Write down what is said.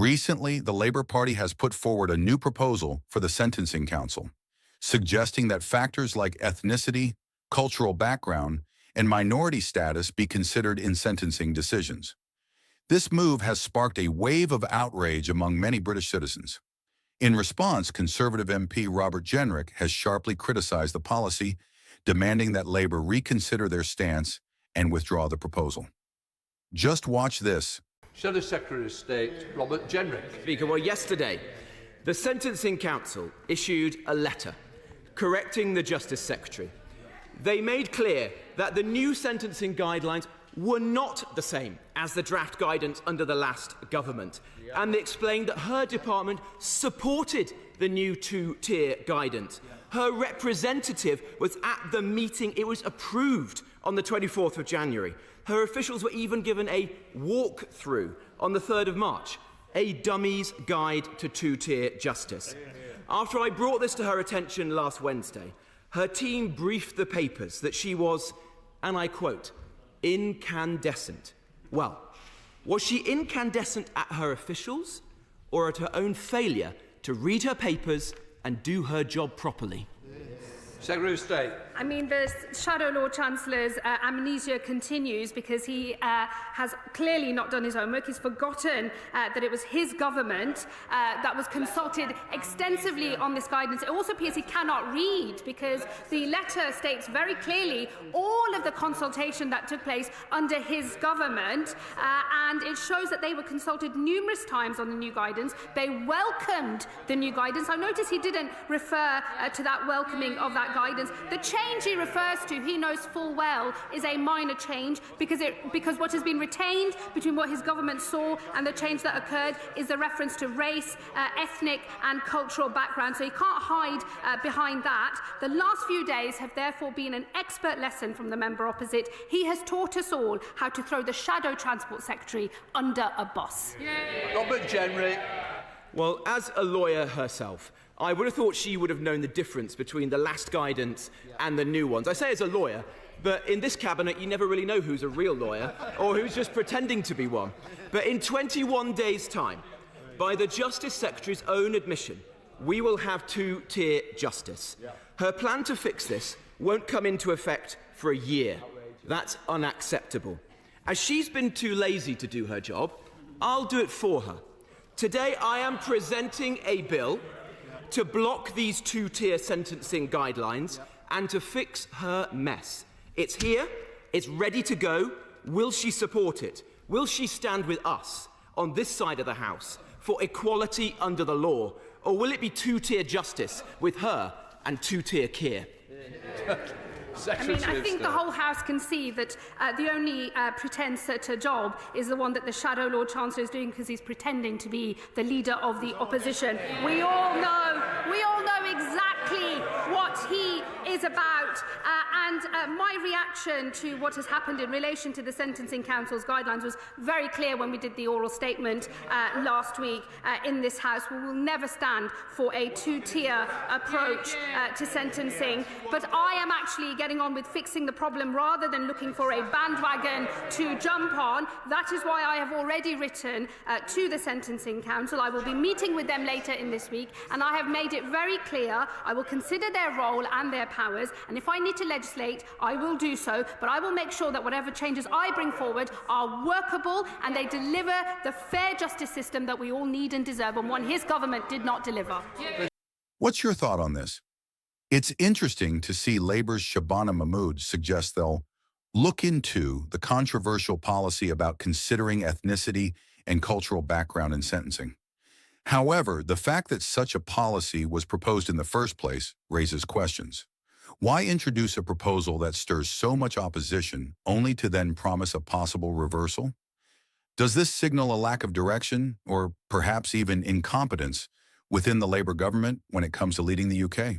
Recently, the Labour Party has put forward a new proposal for the Sentencing Council, suggesting that factors like ethnicity, cultural background, and minority status be considered in sentencing decisions. This move has sparked a wave of outrage among many British citizens. In response, Conservative MP Robert Jenrick has sharply criticized the policy, demanding that Labour reconsider their stance and withdraw the proposal. Just watch this. Shadow Secretary of State Robert Jenrick. Speaker, well, yesterday, the Sentencing Council issued a letter correcting the Justice Secretary. They made clear that the new sentencing guidelines were not the same as the draft guidance under the last government. And they explained that her department supported the new two-tier guidance. Her representative was at the meeting. It was approved on the 24th of January. Her officials were even given a walk-through on the 3rd of March, a dummy's guide to two-tier justice. After I brought this to her attention last Wednesday, her team briefed the papers that she was, and I quote, incandescent. Well, was she incandescent at her officials or at her own failure to read her papers and do her job properly? Secretary of State. I mean, the Shadow Lord Chancellor's amnesia continues because he has clearly not done his homework. He's forgotten that it was his government that was consulted extensively on this guidance. It also appears he cannot read because the letter states very clearly all of the consultation that took place under his government, and it shows that they were consulted numerous times on the new guidance. They welcomed the new guidance. I notice he didn't refer to that welcoming of that guidance. The change he refers to, he knows full well, is a minor change because what has been retained between what his government saw and the change that occurred is the reference to race, ethnic and cultural background. So he can't hide behind that. The last few days have therefore been an expert lesson from the member opposite. He has taught us all how to throw the Shadow Transport Secretary under a bus. Robert Jenrick. Well, as a lawyer herself, I would have thought she would have known the difference between the last guidance and the new ones. I say as a lawyer, but in this cabinet you never really know who's a real lawyer or who's just pretending to be one. But in 21 days' time, by the Justice Secretary's own admission, we will have two-tier justice. Her plan to fix this won't come into effect for a year. That's unacceptable. As she's been too lazy to do her job, I'll do it for her. Today I am presenting a bill to block these two-tier sentencing guidelines and to fix her mess. It's here, it's ready to go. Will she support it? Will she stand with us on this side of the House for equality under the law? Or will it be two-tier justice with her and two-tier Keir? I think the whole House can see that the only pretence at a job is the one that the Shadow Lord Chancellor is doing because he's pretending to be the leader of the opposition. We all know exactly what he is about. My reaction to what has happened in relation to the Sentencing Council's guidelines was very clear when we did the oral statement last week in this House. We will never stand for a two-tier approach to sentencing, but I am actually getting on with fixing the problem rather than looking for a bandwagon to jump on. That is why I have already written to the Sentencing Council. I will be meeting with them later in this week, and I have made it very clear I will consider their role and their powers, and if I need to legislate, I will do so, but I will make sure that whatever changes I bring forward are workable and they deliver the fair justice system that we all need and deserve, and one his government did not deliver. What's your thought on this? It's interesting to see Labour's Shabana Mahmood suggest they'll look into the controversial policy about considering ethnicity and cultural background in sentencing. However, the fact that such a policy was proposed in the first place raises questions. Why introduce a proposal that stirs so much opposition only to then promise a possible reversal? Does this signal a lack of direction or perhaps even incompetence within the Labour government when it comes to leading the UK?